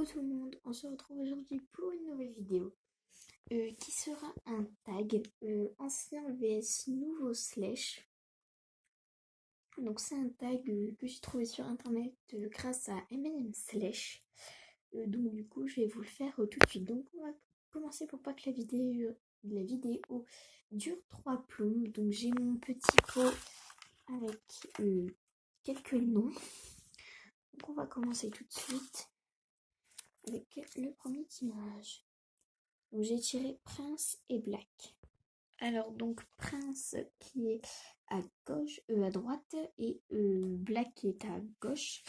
Coucou tout le monde, on se retrouve aujourd'hui pour une nouvelle vidéo qui sera un tag ancien vs nouveau slash. Donc c'est un tag que j'ai trouvé sur internet grâce à M&M slash. Donc du coup je vais vous le faire tout de suite. Donc on va commencer pour pas que la vidéo dure 3 plombes. Donc j'ai mon petit pot avec quelques noms. Donc on va commencer tout de suite avec le premier tirage. Donc j'ai tiré Prince et Black. Alors donc Prince qui est à gauche, à droite et Black qui est à gauche.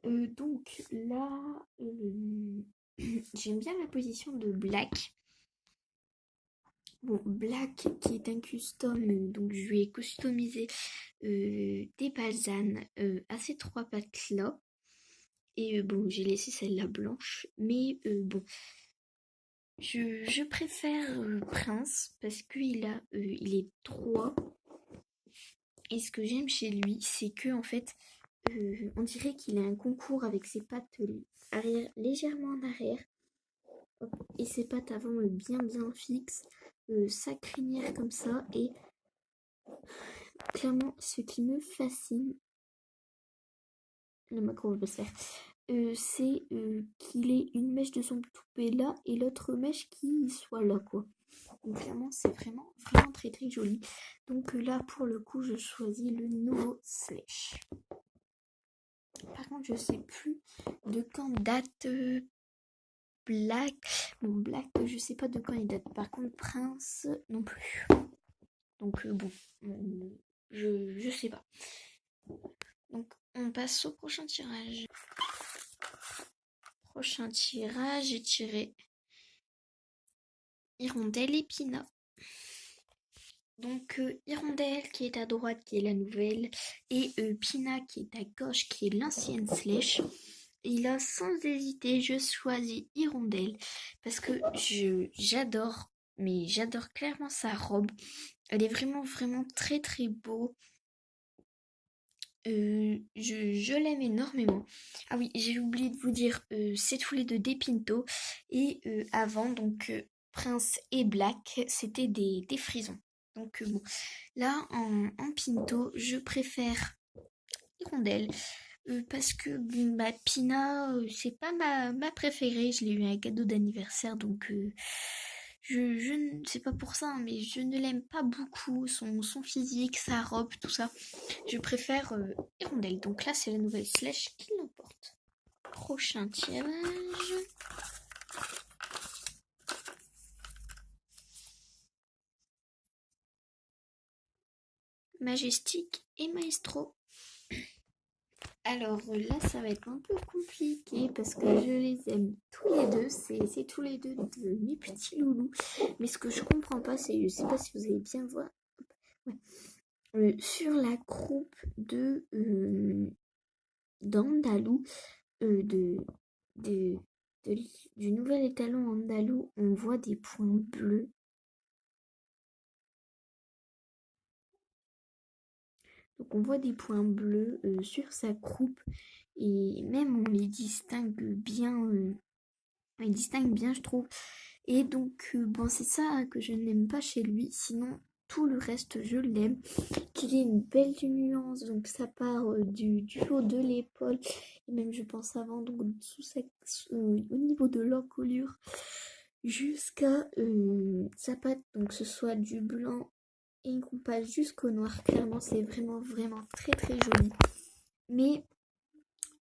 Donc là, j'aime bien la position de Black. Bon, Black qui est un custom, donc je lui ai customisé des balsanes à ces 3 pattes là. Et bon, j'ai laissé celle-là blanche, mais bon. Je préfère Prince parce qu'il est droit. Et ce que j'aime chez lui, c'est que en fait, on dirait qu'il a un concours avec ses pattes arrière légèrement en arrière. Hop, et ses pattes avant bien fixes, sa crinière comme ça. Et clairement, ce qui me fascine, le macro va pas se faire. C'est qu'il ait une mèche de son toupet là et l'autre mèche qui soit là quoi. Donc clairement c'est vraiment très joli. Donc là pour le coup je choisis le nouveau slash. Par contre je sais plus de quand date Black. Bon Black je sais pas de quand il date. Par contre Prince non plus. Donc bon je sais pas. Donc on passe au prochain tirage. Prochain tirage, j'ai tiré Hirondelle et Pina. Donc Hirondelle qui est à droite, qui est la nouvelle, et Pina qui est à gauche, qui est l'ancienne slash. Et là, sans hésiter, je choisis Hirondelle parce que j'adore, mais j'adore clairement sa robe. Elle est vraiment très beau. Je l'aime énormément. Ah oui, j'ai oublié de vous dire, c'est tous les deux des Pinto. Et avant, donc Prince et Black, c'était des frisons. Donc bon, là en Pinto, je préfère Hirondelle. Parce que Pina, c'est pas ma préférée. Je l'ai eu un cadeau d'anniversaire, donc c'est pas pour ça, hein, mais je ne l'aime pas beaucoup. Son physique, sa robe, tout ça. Je préfère Hirondelle. Donc là, c'est la nouvelle slash qui l'emporte. Prochain tirage. Majestic et Maestro. Alors là, ça va être un peu compliqué parce que je les aime tous les deux. C'est tous les deux de mes petits loulous. Mais ce que je comprends pas, c'est, je sais pas si vous allez bien voir, ouais. Sur la croupe de d'Andalou, du nouvel étalon andalou, on voit des points bleus. Donc on voit des points bleus sur sa croupe et même on les distingue bien, je trouve. Et donc bon, c'est ça que je n'aime pas chez lui. Sinon tout le reste je l'aime. Qu'il ait une belle nuance, donc ça part du haut de l'épaule et même je pense avant, donc au niveau de l'encolure jusqu'à sa patte, donc ce soit du blanc et qu'on passe jusqu'au noir. Clairement c'est vraiment très joli. Mais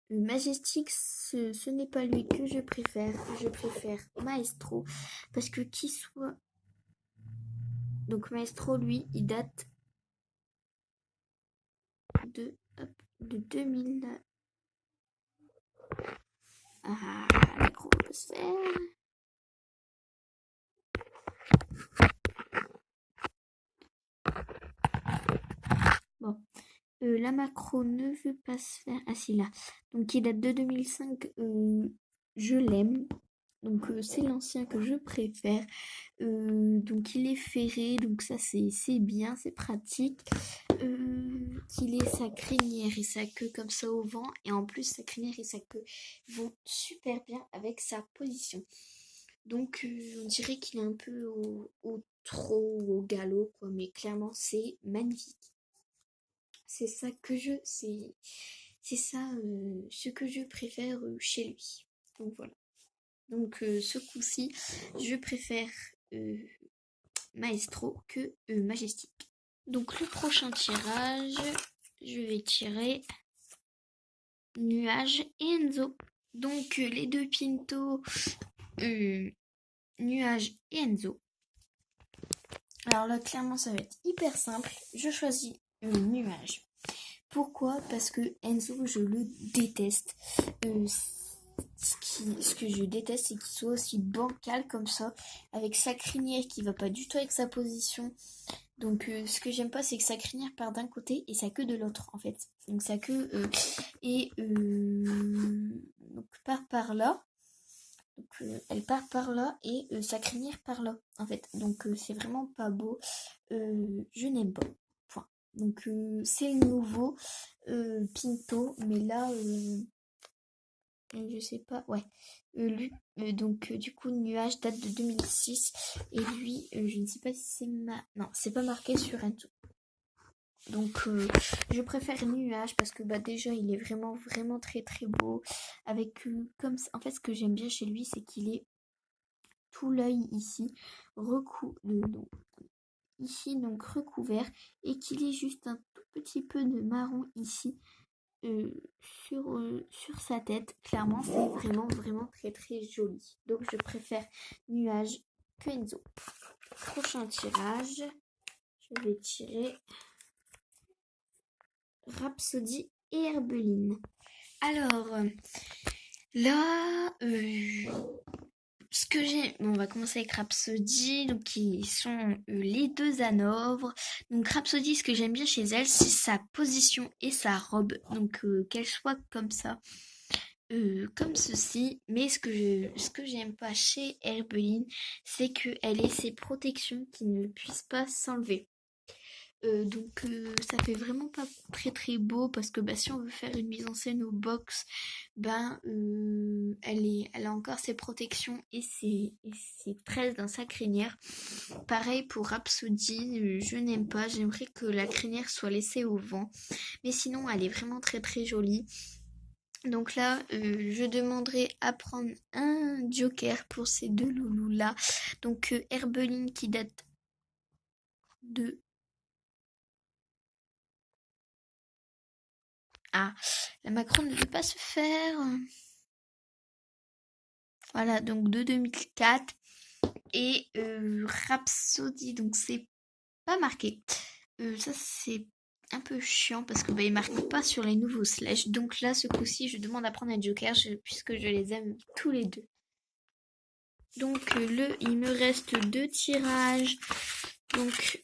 Majestic, ce n'est pas lui que je préfère. Je préfère Maestro parce que qui soit, donc Maestro lui il date de 2000. Ah, la micro peut se faire. Bon, la macro ne veut pas se faire. Ah si, là. Donc il date de 2005. Je l'aime. Donc c'est l'ancien que je préfère. Donc il est ferré. Donc ça c'est bien, c'est pratique. qu'il ait sa crinière et sa queue comme ça au vent. Et en plus, sa crinière et sa queue vont super bien avec sa position. Donc, on dirait qu'il est un peu au trot ou au galop, quoi. Mais clairement, c'est magnifique. C'est ça que c'est ça ce que je préfère chez lui. Donc voilà. Donc ce coup-ci, je préfère Maestro que Majestic. Donc le prochain tirage, je vais tirer Nuage et Enzo. Donc les deux Pinto, Nuage et Enzo. Alors là, clairement, ça va être hyper simple. Je choisis Nuage. Pourquoi? Parce que Enzo, je le déteste. Ce que je déteste, c'est qu'il soit aussi bancal comme ça, avec sa crinière qui va pas du tout avec sa position. Donc, ce que j'aime pas, c'est que sa crinière part d'un côté et sa queue de l'autre, en fait. Donc, sa queue donc, part par là. Donc, elle part par là et sa crinière par là, en fait. Donc, c'est vraiment pas beau. Je n'aime pas. Point. Donc, c'est le nouveau Pinto, mais là, je sais pas, ouais. Lui, donc, du coup, Nuage date de 2006 et lui, je ne sais pas si c'est non, c'est pas marqué sur Enzo. Donc je préfère Nuage parce que bah déjà il est vraiment vraiment très très beau avec comme en fait ce que j'aime bien chez lui c'est qu'il est tout l'œil ici donc, ici donc recouvert et qu'il ait juste un tout petit peu de marron ici euh, sur sa tête. Clairement c'est vraiment vraiment très très joli. Donc je préfère Nuage que Enzo. Prochain tirage, je vais tirer Rhapsody et Herbeline. Alors, là, ce que j'ai... Bon, on va commencer avec Rhapsody, donc qui sont les deux Hanovre. Donc Rhapsody, ce que j'aime bien chez elle, c'est sa position et sa robe. Donc qu'elle soit comme ça, comme ceci. Mais ce que j'aime pas chez Herbeline, c'est qu'elle ait ses protections qui ne puissent pas s'enlever. Donc ça fait vraiment pas très très beau parce que bah, si on veut faire une mise en scène au box, ben elle a encore ses protections et ses tresses dans sa crinière. Pareil pour Rhapsody, je n'aime pas, j'aimerais que la crinière soit laissée au vent. Mais sinon elle est vraiment très très jolie. Donc là, je demanderai à prendre un joker pour ces deux loulous là. Donc Herbeline qui date de... Ah, la Macron ne veut pas se faire. Voilà, donc de 2004. Et Rhapsody, donc c'est pas marqué. Ça, c'est un peu chiant parce que bah, il marque pas sur les nouveaux slash. Donc là, ce coup-ci, je demande à prendre un joker puisque je les aime tous les deux. Donc il me reste deux tirages. Donc,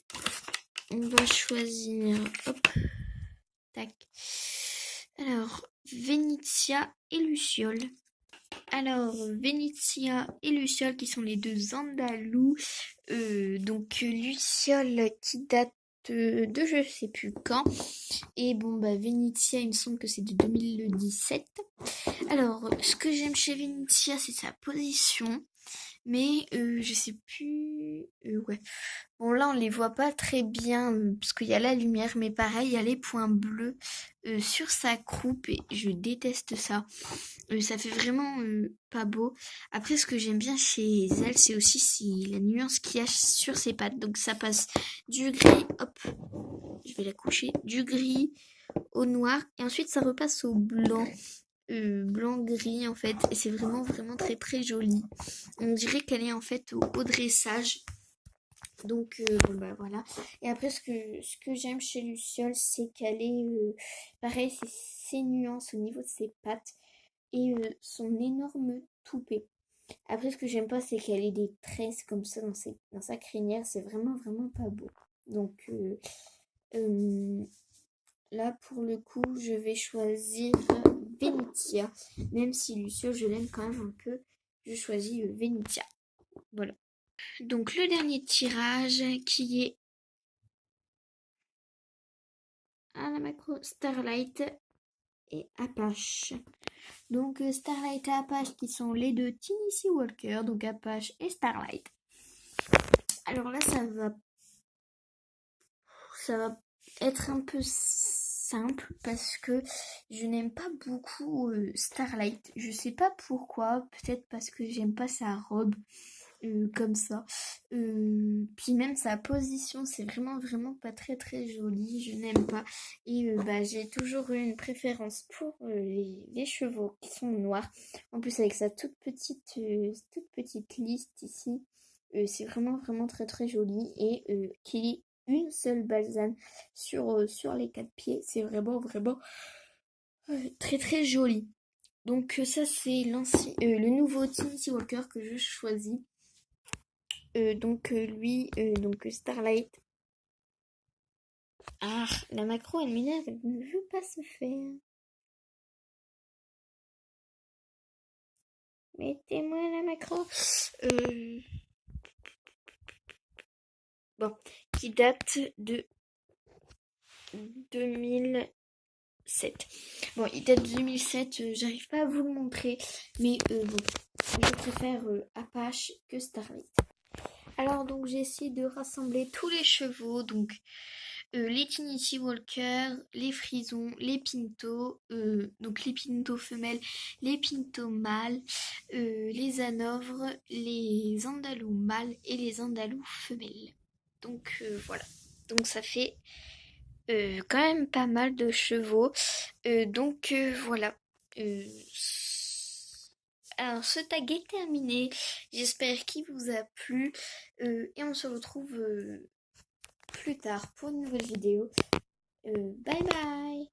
on va choisir. Hop. Tac. Alors, Vénitia et Luciole. Alors, Vénitia et Luciole qui sont les deux andalous. Donc, Luciole qui date de je sais plus quand. Et bon, bah, Vénitia, il me semble que c'est de 2017. Alors, ce que j'aime chez Vénitia, c'est sa position. Mais je sais plus... ouais. Bon, là, on les voit pas très bien parce qu'il y a la lumière. Mais pareil, il y a les points bleus sur sa croupe. Et je déteste ça. Ça fait vraiment pas beau. Après, ce que j'aime bien chez elle, c'est aussi la nuance qu'il y a sur ses pattes. Donc, ça passe du gris, hop, je vais la coucher, du gris au noir. Et ensuite, ça repasse au blanc. Blanc-gris en fait. Et c'est vraiment, vraiment très, très joli. On dirait qu'elle est en fait au dressage. Donc, bon, bah voilà. Et après, ce que j'aime chez Luciole, c'est qu'elle est... pareil, c'est ses nuances au niveau de ses pattes et son énorme toupet. Après, ce que j'aime pas, c'est qu'elle ait des tresses comme ça dans sa crinière. C'est vraiment, vraiment pas beau. Donc, là, pour le coup, je vais choisir Vénitia. Même si Luciole, je l'aime quand même un peu, je choisis Vénitia. Voilà. Donc, le dernier tirage qui est à la macro Starlight et Apache. Donc Starlight et Apache qui sont les deux Tennessee Walker, donc Apache et Starlight. Alors là ça va être un peu simple parce que je n'aime pas beaucoup Starlight. Je sais pas pourquoi, peut-être parce que j'aime pas sa robe comme ça. Puis même sa position, c'est vraiment pas très joli. Je n'aime pas. Et j'ai toujours eu une préférence pour les chevaux qui sont noirs. En plus avec sa toute petite liste ici. C'est vraiment très joli. Et qu'il ait une seule balsane sur les quatre pieds. C'est vraiment très joli. Donc ça c'est le nouveau Tennessee Walker que je choisis. Donc Starlight. Ah, la macro elle m'énerve, elle ne veut pas se faire. Mettez-moi la macro. Euh, bon, qui date de 2007. Bon, il date de 2007, j'arrive pas à vous le montrer, mais bon, je préfère Apache que Starlight. Alors donc j'ai essayé de rassembler tous les chevaux, donc les Tennessee Walker, les Frisons, les Pinto, donc les Pinto femelles, les Pinto mâles, les Hanovres, les Andalous mâles et les Andalous femelles. Donc voilà. Donc ça fait quand même pas mal de chevaux. Donc voilà. Euh, alors ce tag est terminé. J'espère qu'il vous a plu. Et on se retrouve plus tard pour une nouvelle vidéo. Bye bye.